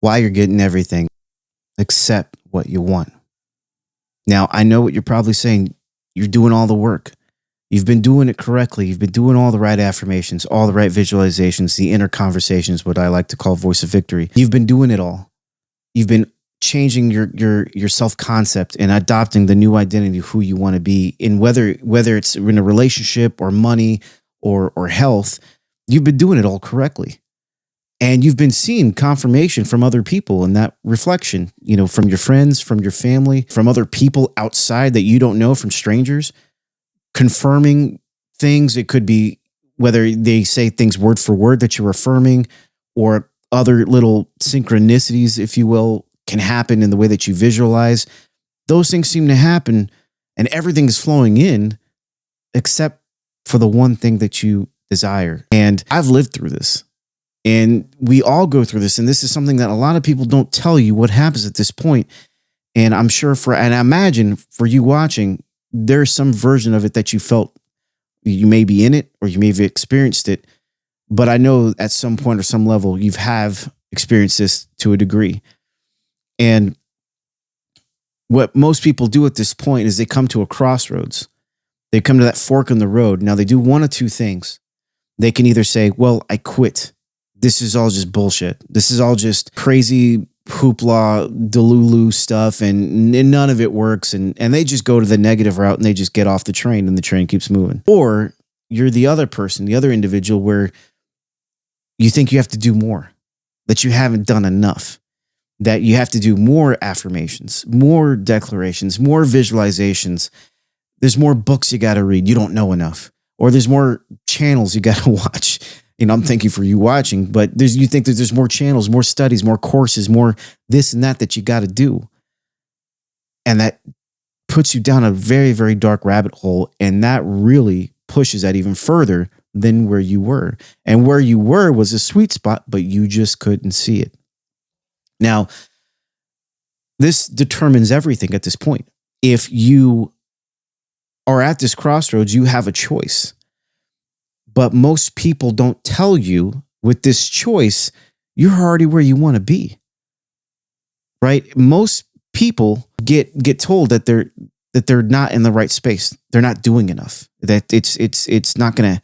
why you're getting everything except what you want. Now, I know what you're probably saying. You're doing all the work. You've been doing it correctly. You've been doing all the right affirmations, all the right visualizations, the inner conversations, what I like to call voice of victory. You've been doing it all. You've been changing your self-concept and adopting the new identity of who you want to be in whether it's in a relationship or money or health. You've been doing it all correctly. And you've been seeing confirmation from other people in that reflection, from your friends, from your family, from other people outside that you don't know, from strangers, confirming things. It could be whether they say things word for word that you're affirming, or other little synchronicities, if you will, can happen in the way that you visualize. Those things seem to happen and everything is flowing in except for the one thing that you desire. And I've lived through this. And we all go through this. And this is something that a lot of people don't tell you what happens at this point. And I'm sure and I imagine for you watching, there's some version of it that you felt. You may be in it or you may have experienced it. But I know at some point or some level, you have experienced this to a degree. And what most people do at this point is they come to a crossroads. They come to that fork in the road. Now, they do one of two things. They can either say, well, I quit. This is all just bullshit. This is all just crazy hoopla, delulu stuff, and none of it works. And they just go to the negative route and they just get off the train and the train keeps moving. Or you're the other person, the other individual, where you think you have to do more, that you haven't done enough, that you have to do more affirmations, more declarations, more visualizations. There's more books you got to read. You don't know enough. Or there's more channels you got to watch. I'm thanking for you watching, but you think that there's more channels, more studies, more courses, more this and that you got to do. And that puts you down a very, very dark rabbit hole. And that really pushes that even further than where you were. And where you were was a sweet spot, but you just couldn't see it. Now, this determines everything at this point. If you are at this crossroads, you have a choice. But most people don't tell you with this choice, you're already where you want to be. Right? Most people get told that they're not in the right space. They're not doing enough. That it's not going to,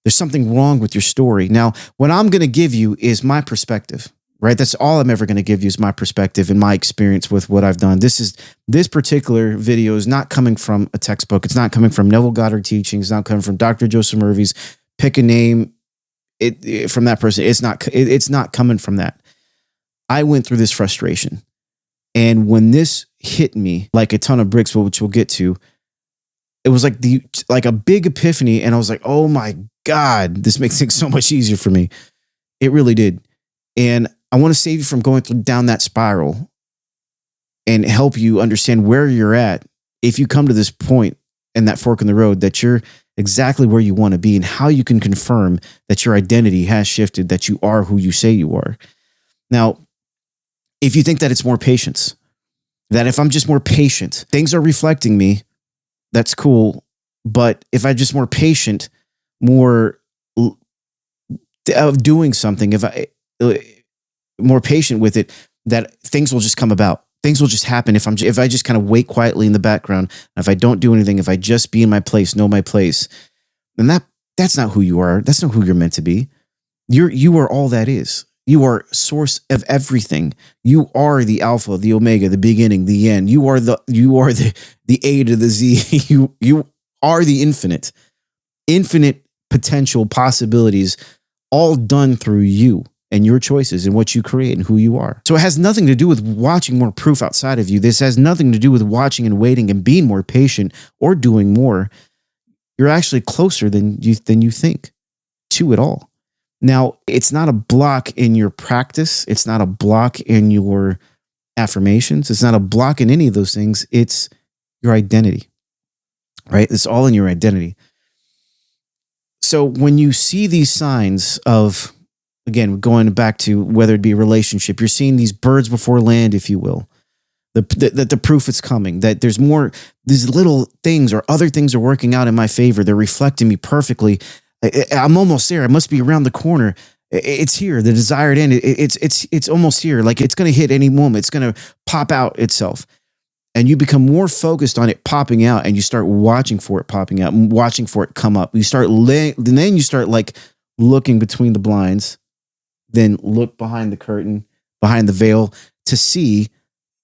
there's something wrong with your story. Now, what I'm going to give you is my perspective. Right? That's all I'm ever going to give you is my perspective and my experience with what I've done. This particular video is not coming from a textbook. It's not coming from Neville Goddard teaching. It's not coming from Dr. Joseph Murphy's pick a name from that person. It's not coming from that. I went through this frustration. And when this hit me like a ton of bricks, which we'll get to, it was like a big epiphany. And I was like, oh my God, this makes things so much easier for me. It really did. And I want to save you from going down that spiral and help you understand where you're at if you come to this point in that fork in the road, that you're exactly where you want to be and how you can confirm that your identity has shifted, that you are who you say you are. Now, if you think that it's more patience, that if I'm just more patient, things are reflecting me, that's cool. But if I'm just more patient, more of doing something, if I more patient with it, that things will just come about. Things will just happen if I just kind of wait quietly in the background. If I don't do anything, if I just be in my place, know my place, then that's not who you are. That's not who you're meant to be. You are all that is. You are source of everything. You are the Alpha, the Omega, the beginning, the end. You are the A to the Z. You are the infinite potential possibilities, all done through you and your choices and what you create and who you are. So it has nothing to do with watching more proof outside of you. This has nothing to do with watching and waiting and being more patient or doing more. You're actually closer than you think to it all. Now, it's not a block in your practice. It's not a block in your affirmations. It's not a block in any of those things. It's your identity, right? It's all in your identity. So when you see these signs of, again, going back to whether it be a relationship, you're seeing these birds before land, if you will, that the proof is coming, that there's more, these little things or other things are working out in my favor. They're reflecting me perfectly. I'm almost there. I must be around the corner. It's here. The desired end. It's almost here. Like it's going to hit any moment. It's going to pop out itself. And you become more focused on it popping out, and you start watching for it popping out and watching for it come up. You start then you start like looking between the blinds, then look behind the curtain, behind the veil to see,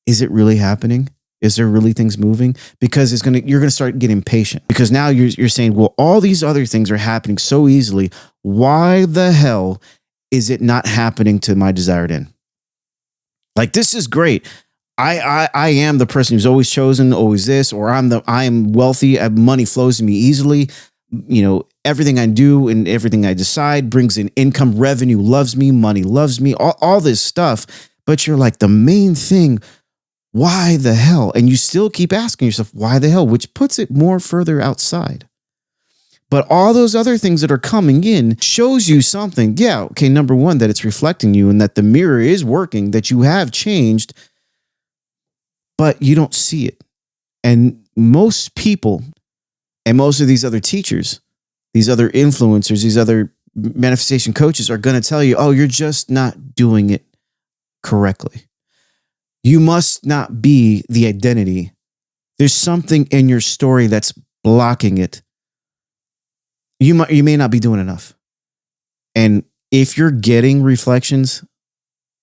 is it really happening? Is there really things moving? Because you're gonna start getting impatient because now you're saying, well, all these other things are happening so easily. Why the hell is it not happening to my desired end? Like, this is great. I am the person who's always chosen, always this, or I am wealthy. Money flows to me easily. Everything I do and everything I decide brings in income, revenue loves me, money loves me, all this stuff. But you're like, the main thing, why the hell? And you still keep asking yourself, why the hell? Which puts it more further outside. But all those other things that are coming in shows you something. Yeah, okay, number one, that it's reflecting you and that the mirror is working, that you have changed, but you don't see it. And most people and most of these other teachers, these other influencers, these other manifestation coaches are going to tell you, oh, you're just not doing it correctly. You must not be the identity. There's something in your story that's blocking it. You may not be doing enough. And if you're getting reflections,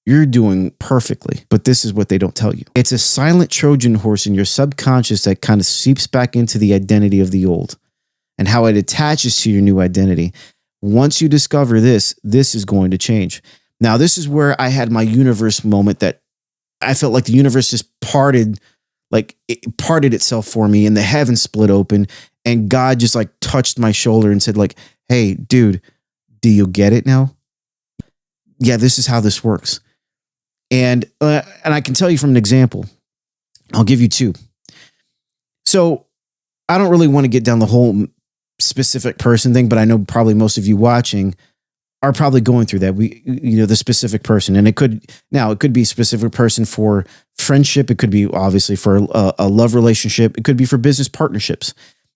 you're doing perfectly. But this is what they don't tell you. It's a silent Trojan horse in your subconscious that kind of seeps back into the identity of the old and how it attaches to your new identity. Once you discover this is going to change. Now, this is where I had my universe moment that I felt like the universe just parted, like it parted itself for me and the heavens split open and God just like touched my shoulder and said like, hey, dude, do you get it now? Yeah, this is how this works. And I can tell you from an example. I'll give you two. So I don't really want to get down the whole specific person thing, but I know probably most of you watching are probably going through that. The specific person, and it could be a specific person for friendship. It could be obviously for a love relationship. It could be for business partnerships,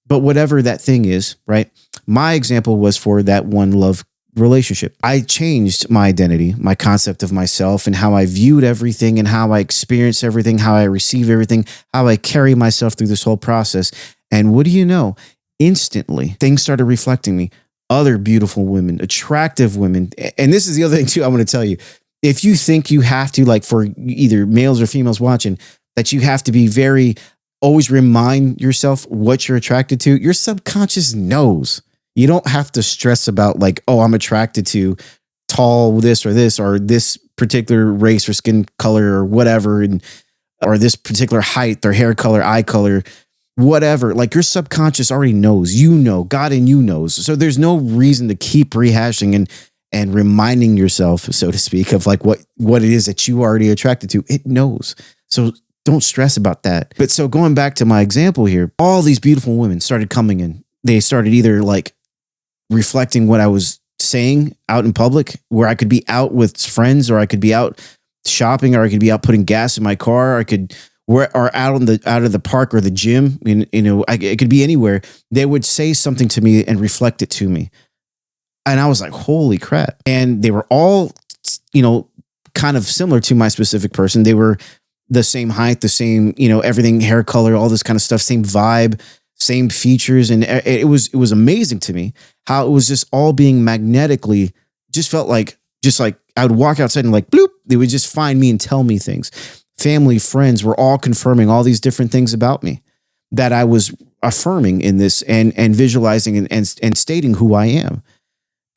but whatever that thing is, right? My example was for that one love relationship. I changed my identity, my concept of myself and how I viewed everything and how I experienced everything, how I receive everything, how I carry myself through this whole process. And what do you know? Instantly, things started reflecting me. Other beautiful women, attractive women. And this is the other thing too, I want to tell you. If you think you have to, like for either males or females watching, that you have to be always remind yourself what you're attracted to, your subconscious knows. You don't have to stress about like, oh, I'm attracted to tall this or this particular race or skin color or whatever, or this particular height or hair color, eye color, whatever. Like your subconscious already knows, God in you knows. So there's no reason to keep rehashing and reminding yourself, so to speak, of like what it is that you are already attracted to. It knows. So don't stress about that. But so going back to my example here, all these beautiful women started coming in. They started either like reflecting what I was saying out in public, where I could be out with friends, or I could be out shopping, or I could be out putting gas in my car, or out of the park or the gym. It could be anywhere. They would say something to me and reflect it to me, and I was like, "Holy crap!" And they were all, kind of similar to my specific person. They were the same height, the same, everything, hair color, all this kind of stuff, same vibe, same features, and it was amazing to me how it was just all being magnetically, just felt like, I would walk outside and like, bloop, they would just find me and tell me things. Family, friends were all confirming all these different things about me that I was affirming in this and visualizing and stating who I am.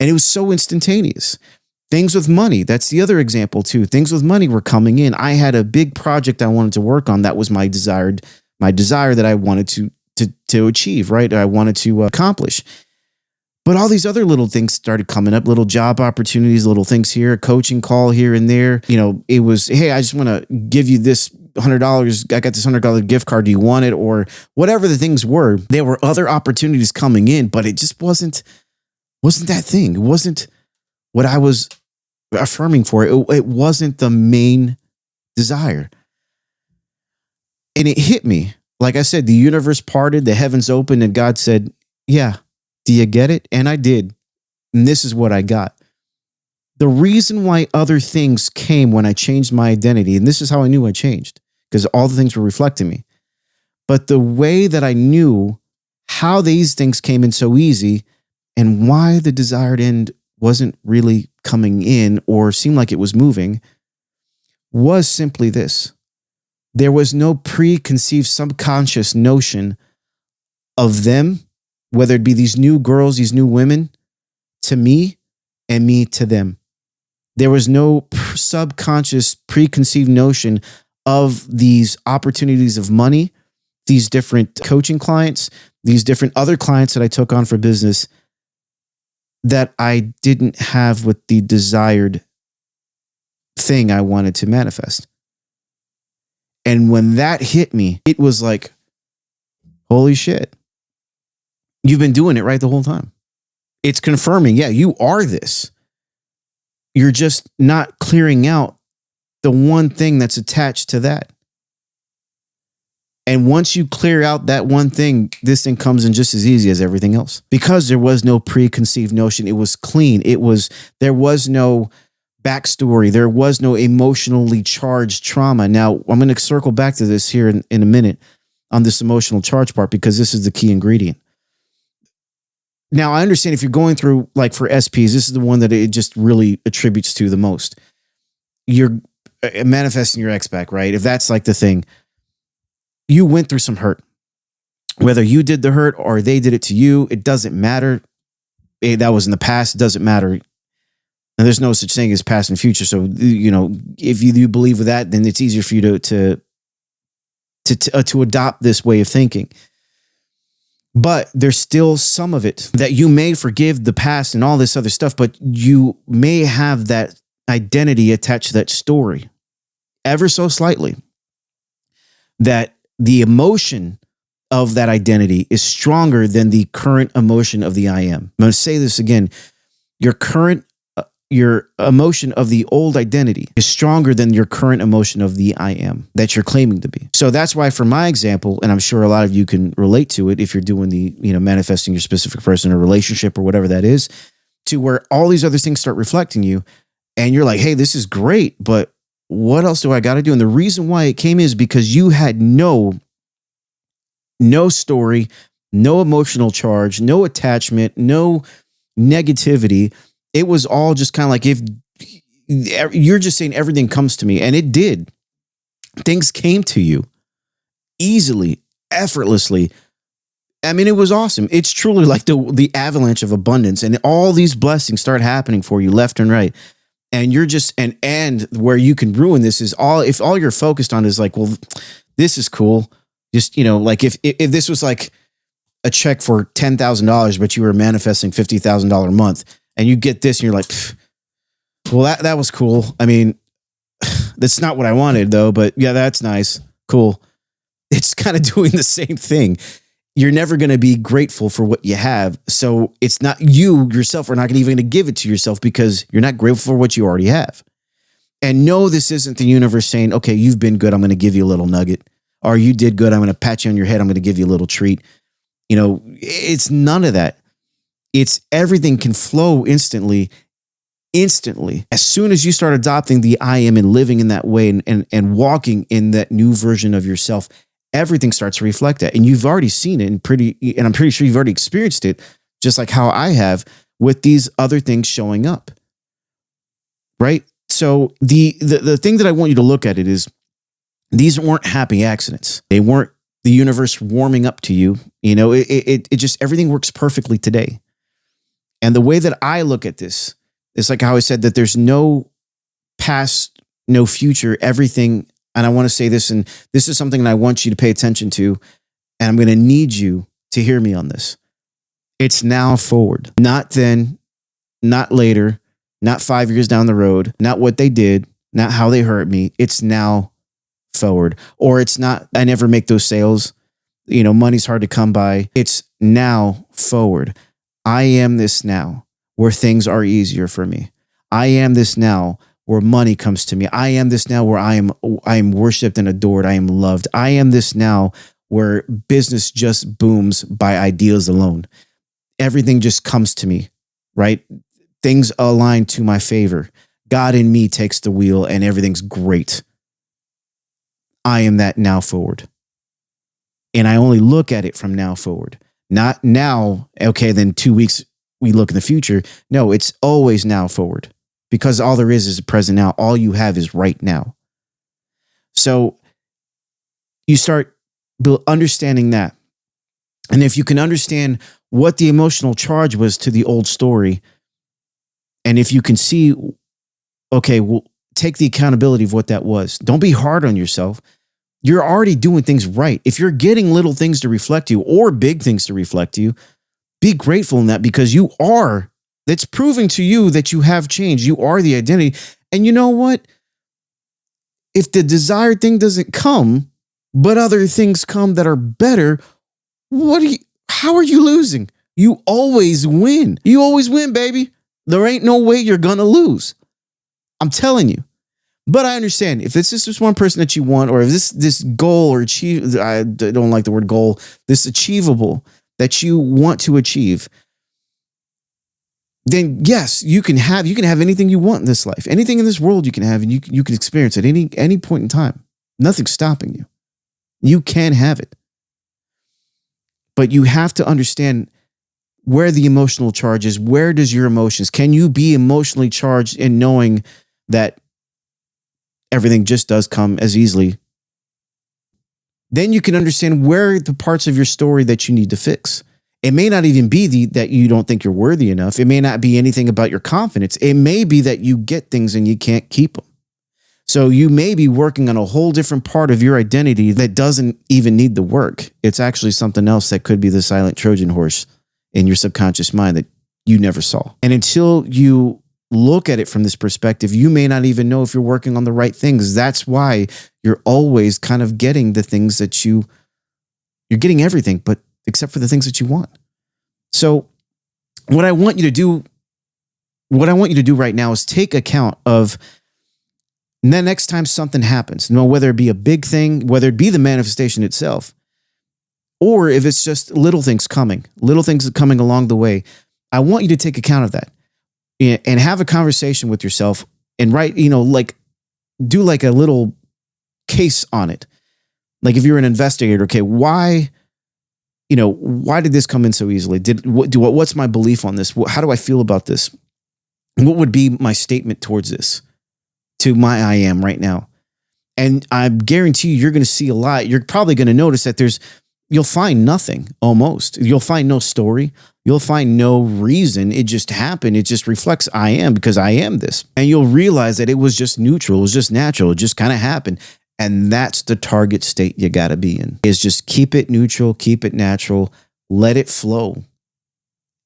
And it was so instantaneous. Things with money, that's the other example too. Things with money were coming in. I had a big project I wanted to work on. That was my desire that I wanted to achieve, right? I wanted to accomplish. But all these other little things started coming up, little job opportunities, little things here, a coaching call here and there. It was, hey, I just want to give you this $100. I got this $100 gift card. Do you want it? Or whatever the things were. There were other opportunities coming in, but it just wasn't that thing. It wasn't what I was affirming for. It wasn't the main desire. And it hit me. Like I said, the universe parted, the heavens opened, and God said, yeah, do you get it? And I did. And this is what I got. The reason why other things came when I changed my identity, and this is how I knew I changed, because all the things were reflecting me. But the way that I knew how these things came in so easy and why the desired end wasn't really coming in or seemed like it was moving was simply this. There was no preconceived subconscious notion of them, whether it be these new girls, these new women, to me and me to them. There was no subconscious preconceived notion of these opportunities of money, these different coaching clients, these different other clients that I took on for business that I didn't have with the desired thing I wanted to manifest. And when that hit me, it was like, holy shit. You've been doing it right the whole time. It's confirming, yeah, you are this. You're just not clearing out the one thing that's attached to that. And once you clear out that one thing, this thing comes in just as easy as everything else. Because there was no preconceived notion. It was clean. There was no backstory. There was no emotionally charged trauma. Now, I'm going to circle back to this here in a minute on this emotional charge part, because this is the key ingredient. Now, I understand if you're going through, like for SPs, this is the one that it just really attributes to the most. You're manifesting your ex back, right? If that's like the thing, you went through some hurt. Whether you did the hurt or they did it to you, it doesn't matter. That was in the past. It doesn't matter. And there's no such thing as past and future. So, if you believe with that, then it's easier for you to adopt this way of thinking. But there's still some of it that you may forgive the past and all this other stuff, but you may have that identity attached to that story ever so slightly, that the emotion of that identity is stronger than the current emotion of the I am. I'm going to say this again. Your emotion of the old identity is stronger than your current emotion of the I am that you're claiming to be. So that's why, for my example, and I'm sure a lot of you can relate to it if you're doing the, manifesting your specific person or relationship or whatever that is, to where all these other things start reflecting you and you're like, hey, this is great, but what else do I got to do? And the reason why it came is because you had no story, no emotional charge, no attachment, no negativity. It was all just kind of like, if you're just saying everything comes to me, and it did. Things came to you easily, effortlessly. I mean, it was awesome. It's truly like the avalanche of abundance, and all these blessings start happening for you left and right. And you're just, and where you can ruin this is if all you're focused on is like, well, this is cool. Just, like if this was like a check for $10,000, but you were manifesting $50,000 a month, and you get this and you're like, well, that was cool. I mean, that's not what I wanted though, but yeah, that's nice. Cool. It's kind of doing the same thing. You're never going to be grateful for what you have. So it's not you yourself are not even going to give it to yourself because you're not grateful for what you already have. And no, this isn't the universe saying, okay, you've been good. I'm going to give you a little nugget, or you did good. I'm going to pat you on your head. I'm going to give you a little treat. It's none of that. It's everything can flow instantly. As soon as you start adopting the I am and living in that way and walking in that new version of yourself, everything starts to reflect that. And you've already seen it and I'm pretty sure you've already experienced it, just like how I have with these other things showing up. Right? So the thing that I want you to look at it is, these weren't happy accidents. They weren't the universe warming up to you. It just, everything works perfectly today. And the way that I look at this is like how I said that there's no past, no future, everything. And I want to say this, and this is something that I want you to pay attention to. And I'm going to need you to hear me on this. It's now forward, not then, not later, not 5 years down the road, not what they did, not how they hurt me. It's now forward. Or it's not, I never make those sales. Money's hard to come by. It's now forward. I am this now where things are easier for me. I am this now where money comes to me. I am this now where I am worshiped and adored. I am loved. I am this now where business just booms by ideas alone. Everything just comes to me, right? Things align to my favor. God in me takes the wheel and everything's great. I am that now forward. And I only look at it from now forward. Not now, okay, then 2 weeks we look in the future. No, it's always now forward, because all there is the present now. All you have is right now. So you start understanding that. And if you can understand what the emotional charge was to the old story, and if you can see, okay, well, take the accountability of what that was. Don't be hard on yourself. You're already doing things right. If you're getting little things to reflect you or big things to reflect you, be grateful in that, because you are. That's proving to you that you have changed. You are the identity. And you know what? If the desired thing doesn't come, but other things come that are better, how are you losing? You always win. You always win, baby. There ain't no way you're going to lose. I'm telling you. But I understand if it's just one person that you want, or if this goal or achieve, I don't like the word goal, this achievable that you want to achieve, then yes, you can have anything you want in this life. Anything in this world you can have, and you can experience at any point in time. Nothing's stopping you. You can have it. But you have to understand where the emotional charge is. Where does your emotions? Can you be emotionally charged in knowing that everything just does come as easily? Then you can understand where the parts of your story that you need to fix. It may not even be that you don't think you're worthy enough. It may not be anything about your confidence. It may be that you get things and you can't keep them. So you may be working on a whole different part of your identity that doesn't even need the work. It's actually something else that could be the silent Trojan horse in your subconscious mind that you never saw. And until you look at it from this perspective, you may not even know if you're working on the right things. That's why you're always kind of getting the things that you're getting everything, but except for the things that you want. So what I want you to do right now is take account of the next time something happens, whether it be a big thing, whether it be the manifestation itself, or if it's just little things coming along the way. I want you to take account of that and have a conversation with yourself and write, do like a little case on it. Like if you're an investigator, okay, why did this come in so easily? What's my belief on this? How do I feel about this? What would be my statement towards this, to my I am right now? And I guarantee you're going to see a lot. You're probably going to notice that you'll find nothing almost. You'll find no story. You'll find no reason. It just happened. It just reflects I am, because I am this. And you'll realize that it was just neutral. It was just natural. It just kind of happened. And that's the target state you got to be in, is just keep it neutral, keep it natural, let it flow.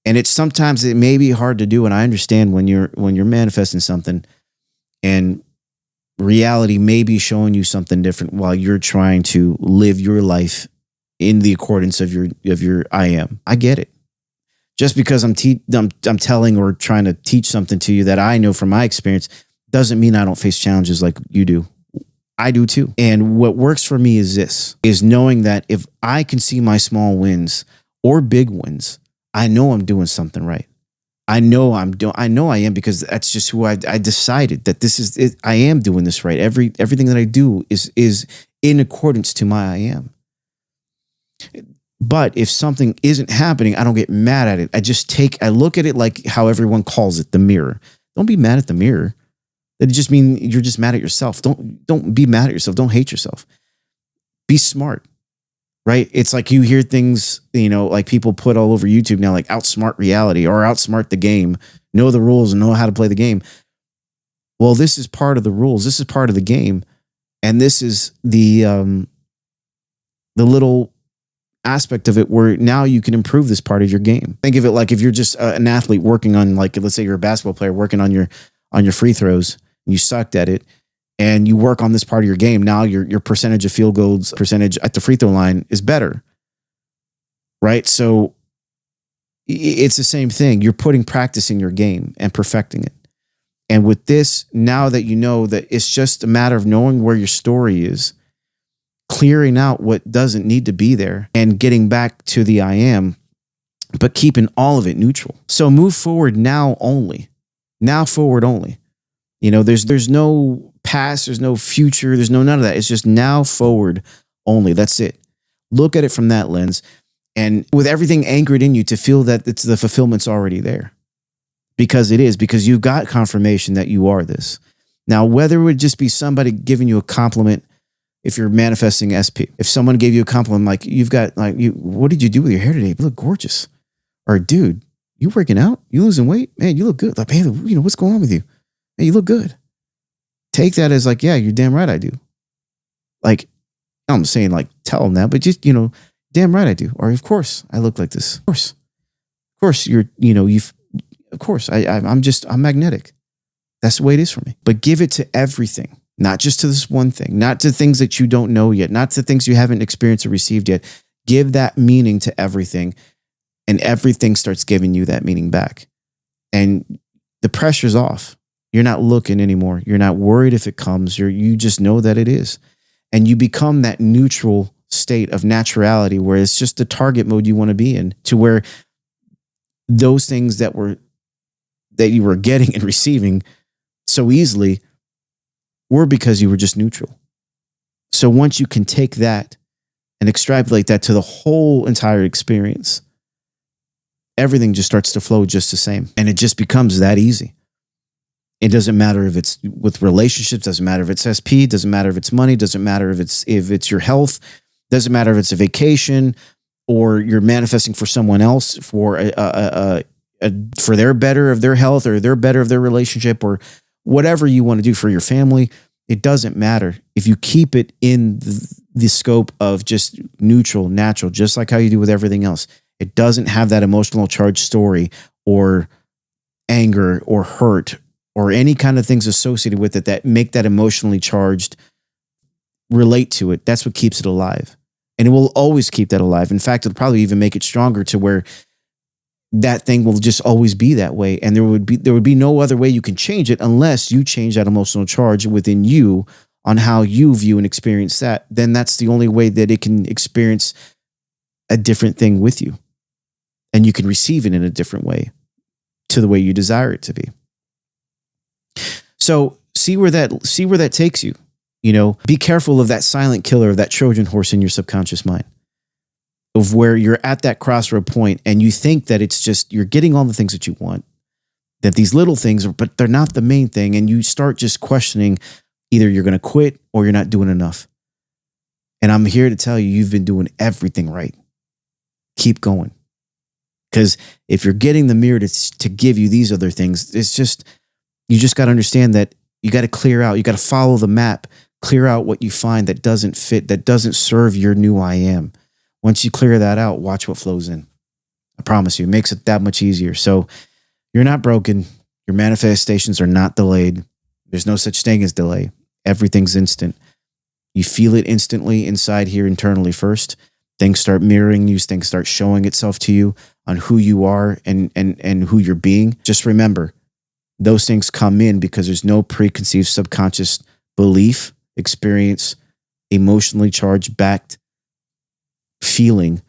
And sometimes it may be hard to do. And I understand when you're manifesting something and reality may be showing you something different while you're trying to live your life in the accordance of your I am. I get it. Just because I'm telling or trying to teach something to you that I know from my experience doesn't mean I don't face challenges like you do. I do too. And what works for me is knowing that if I can see my small wins or big wins, I know I'm doing something right. I know I am, because that's just who I decided that this is it. I am doing this right. Everything that I do is in accordance to my I am. But if something isn't happening, I don't get mad at it. I look at it like how everyone calls it, the mirror. Don't be mad at the mirror. That just means you're just mad at yourself. Don't be mad at yourself. Don't hate yourself. Be smart, right? It's like you hear things, like people put all over YouTube now, like outsmart reality or outsmart the game, know the rules and know how to play the game. Well, this is part of the rules. This is part of the game. And this is the little aspect of it where now you can improve this part of your game. Think of it like if you're just an athlete working on, like, let's say you're a basketball player working on your free throws, and you sucked at it, and you work on this part of your game. Now your percentage of field goals, percentage at the free throw line is better, right? So it's the same thing. You're putting practice in your game and perfecting it. And with this, now that you know that it's just a matter of knowing where your story is, clearing out what doesn't need to be there, and getting back to the I am, but keeping all of it neutral. So move forward now only. Now forward only. There's no past, there's no future, there's no none of that. It's just now forward only. That's it. Look at it from that lens, and with everything anchored in you to feel that it's the fulfillment's already there. Because it is, because you got confirmation that you are this. Now, whether it would just be somebody giving you a compliment, if you're manifesting SP, if someone gave you a compliment, like what did you do with your hair today? You look gorgeous. Or dude, you working out? You losing weight? Man, you look good. Like, man, what's going on with you? Man, you look good. Take that as like, yeah, you're damn right I do. Like, I'm saying like, tell them that, but just, damn right I do. Or of course I look like this. Of course I'm magnetic. That's the way it is for me. But give it to everything, not just to this one thing, not to things that you don't know yet, not to things you haven't experienced or received yet. Give that meaning to everything, and everything starts giving you that meaning back. And the pressure's off. You're not looking anymore. You're not worried if it comes. You just know that it is. And you become that neutral state of naturality where it's just the target mode you want to be in, to where those things that you were getting and receiving so easily were because you were just neutral. So once you can take that and extrapolate that to the whole entire experience, everything just starts to flow just the same. And it just becomes that easy. It doesn't matter if it's with relationships, doesn't matter if it's SP, doesn't matter if it's money, doesn't matter if it's your health, doesn't matter if it's a vacation or you're manifesting for someone else for for their better of their health or their better of their relationship or whatever you want to do for your family. It doesn't matter if you keep it in the scope of just neutral, natural, just like how you do with everything else. It doesn't have that emotional charge story or anger or hurt or any kind of things associated with it that make that emotionally charged relate to it. That's what keeps it alive. And it will always keep that alive. In fact, it'll probably even make it stronger to where that thing will just always be that way. And there would be no other way you can change it unless you change that emotional charge within you on how you view and experience that. Then that's the only way that it can experience a different thing with you. And you can receive it in a different way to the way you desire it to be. So see where that takes you. Be careful of that silent killer, of that Trojan horse in your subconscious mind, of where you're at that crossroad point and you think that it's just, you're getting all the things that you want, that these little things are, but they're not the main thing. And you start just questioning either you're going to quit or you're not doing enough. And I'm here to tell you, you've been doing everything right. Keep going. Because if you're getting the mirror to give you these other things, it's just, you just got to understand that you got to clear out, you got to follow the map, clear out what you find that doesn't fit, that doesn't serve your new I am. Once you clear that out, watch what flows in. I promise you, it makes it that much easier. So you're not broken. Your manifestations are not delayed. There's no such thing as delay. Everything's instant. You feel it instantly inside here internally first. Things start mirroring you. Things start showing itself to you on who you are and who you're being. Just remember, those things come in because there's no preconceived subconscious belief, experience, emotionally charged, backed feeling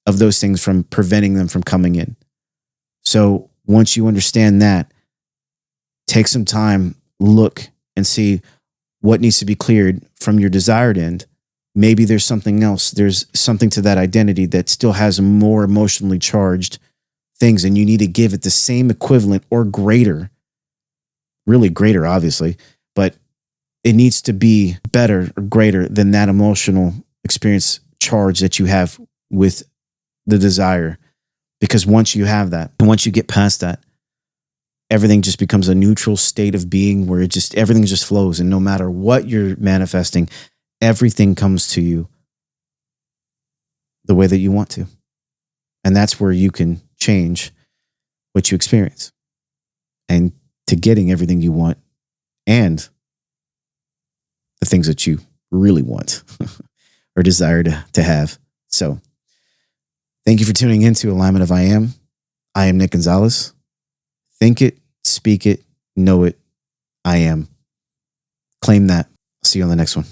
of those things from preventing them from coming in. So once you understand that, take some time, look and see what needs to be cleared from your desired end. Maybe there's something else. There's something to that identity that still has more emotionally charged things, and you need to give it the same equivalent or greater, really greater, obviously, but it needs to be better or greater than that emotional experience charge that you have with the desire. Because once you have that, and once you get past that, everything just becomes a neutral state of being where everything just flows. And no matter what you're manifesting, everything comes to you the way that you want to. And that's where you can change what you experience and to getting everything you want and the things that you really want or desire to have. So thank you for tuning into Alignment of I Am. I am Nick Gonzalez. Think it, speak it, know it. I am. Claim that. See you on the next one.